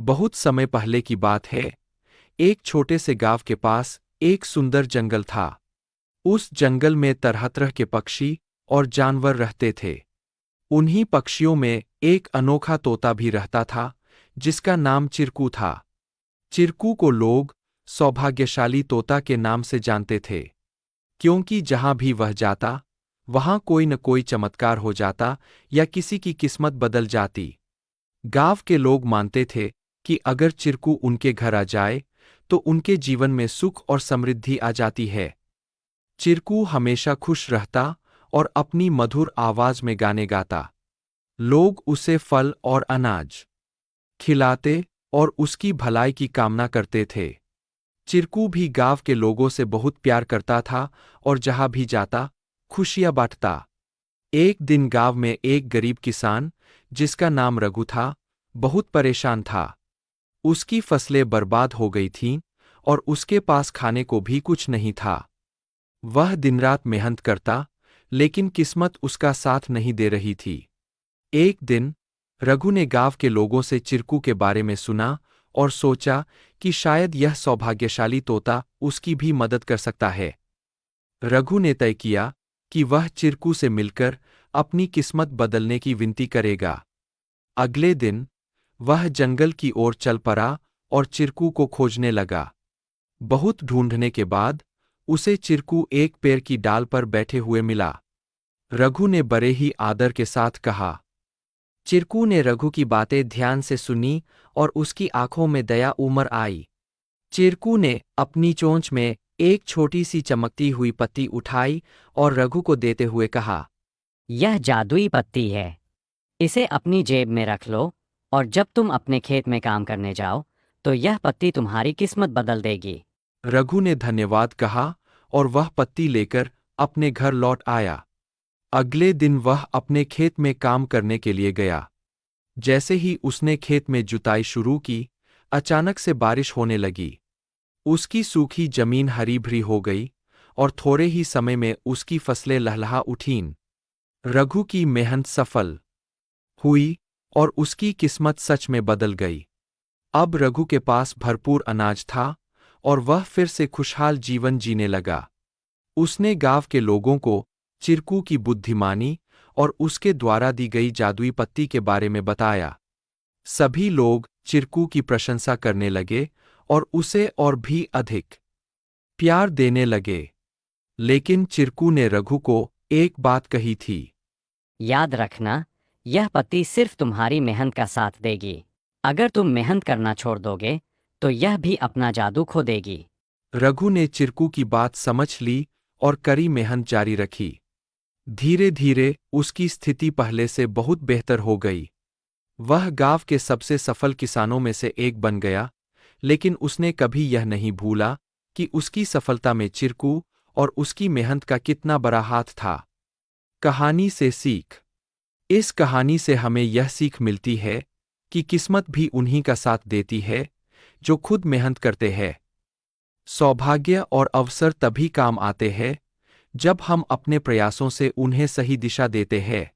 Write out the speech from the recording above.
बहुत समय पहले की बात है। एक छोटे से गांव के पास एक सुंदर जंगल था। उस जंगल में तरह तरह के पक्षी और जानवर रहते थे। उन्हीं पक्षियों में एक अनोखा तोता भी रहता था, जिसका नाम चिरकू था। चिरकू को लोग सौभाग्यशाली तोता के नाम से जानते थे, क्योंकि जहां भी वह जाता, वहां कोई न कोई चमत्कार हो जाता या किसी की किस्मत बदल जाती। गांव के लोग मानते थे कि अगर चिरकू उनके घर आ जाए, तो उनके जीवन में सुख और समृद्धि आ जाती है। चिरकू हमेशा खुश रहता और अपनी मधुर आवाज में गाने गाता। लोग उसे फल और अनाज खिलाते और उसकी भलाई की कामना करते थे। चिरकू भी गांव के लोगों से बहुत प्यार करता था और जहां भी जाता, खुशियां बांटता। एक दिन गांव में एक गरीब किसान, जिसका नाम रघु था, बहुत परेशान था। उसकी फसलें बर्बाद हो गई थीं और उसके पास खाने को भी कुछ नहीं था। वह दिन-रात मेहनत करता, लेकिन किस्मत उसका साथ नहीं दे रही थी। एक दिन रघु ने गांव के लोगों से चिरकू के बारे में सुना और सोचा कि शायद यह सौभाग्यशाली तोता उसकी भी मदद कर सकता है। रघु ने तय किया कि वह चिरकू से मिलकर अपनी किस्मत बदलने की विनती करेगा। अगले दिन वह जंगल की ओर चल पड़ा और चिरकू को खोजने लगा। बहुत ढूंढने के बाद उसे चिरकू एक पेड़ की डाल पर बैठे हुए मिला। रघु ने बड़े ही आदर के साथ कहा। चिरकू ने रघु की बातें ध्यान से सुनी और उसकी आंखों में दया उमड़ आई। चिरकू ने अपनी चोंच में एक छोटी सी चमकती हुई पत्ती उठाई और रघु को देते हुए कहा, यह जादुई पत्ती है। इसे अपनी जेब में रख लो और जब तुम अपने खेत में काम करने जाओ तो यह पत्ती तुम्हारी किस्मत बदल देगी। रघु ने धन्यवाद कहा और वह पत्ती लेकर अपने घर लौट आया। अगले दिन वह अपने खेत में काम करने के लिए गया। जैसे ही उसने खेत में जुताई शुरू की, अचानक से बारिश होने लगी। उसकी सूखी जमीन हरी भरी हो गई और थोड़े ही समय में उसकी फसलें लहलहा उठीं। रघु की मेहनत सफल हुई और उसकी किस्मत सच में बदल गई। अब रघु के पास भरपूर अनाज था और वह फिर से खुशहाल जीवन जीने लगा। उसने गांव के लोगों को चिरकू की बुद्धिमानी और उसके द्वारा दी गई जादुई पत्ती के बारे में बताया। सभी लोग चिरकू की प्रशंसा करने लगे और उसे और भी अधिक प्यार देने लगे। लेकिन चिरकू ने रघु को एक बात कही थी। याद रखना, यह पत्ती सिर्फ तुम्हारी मेहनत का साथ देगी। अगर तुम मेहनत करना छोड़ दोगे तो यह भी अपना जादू खो देगी। रघु ने चिरकू की बात समझ ली और कड़ी मेहनत जारी रखी। धीरे धीरे उसकी स्थिति पहले से बहुत बेहतर हो गई। वह गांव के सबसे सफल किसानों में से एक बन गया, लेकिन उसने कभी यह नहीं भूला कि उसकी सफलता में चिरकू और उसकी मेहनत का कितना बड़ा हाथ था। कहानी से सीख। इस कहानी से हमें यह सीख मिलती है कि किस्मत भी उन्हीं का साथ देती है जो खुद मेहनत करते हैं। सौभाग्य और अवसर तभी काम आते हैं जब हम अपने प्रयासों से उन्हें सही दिशा देते हैं।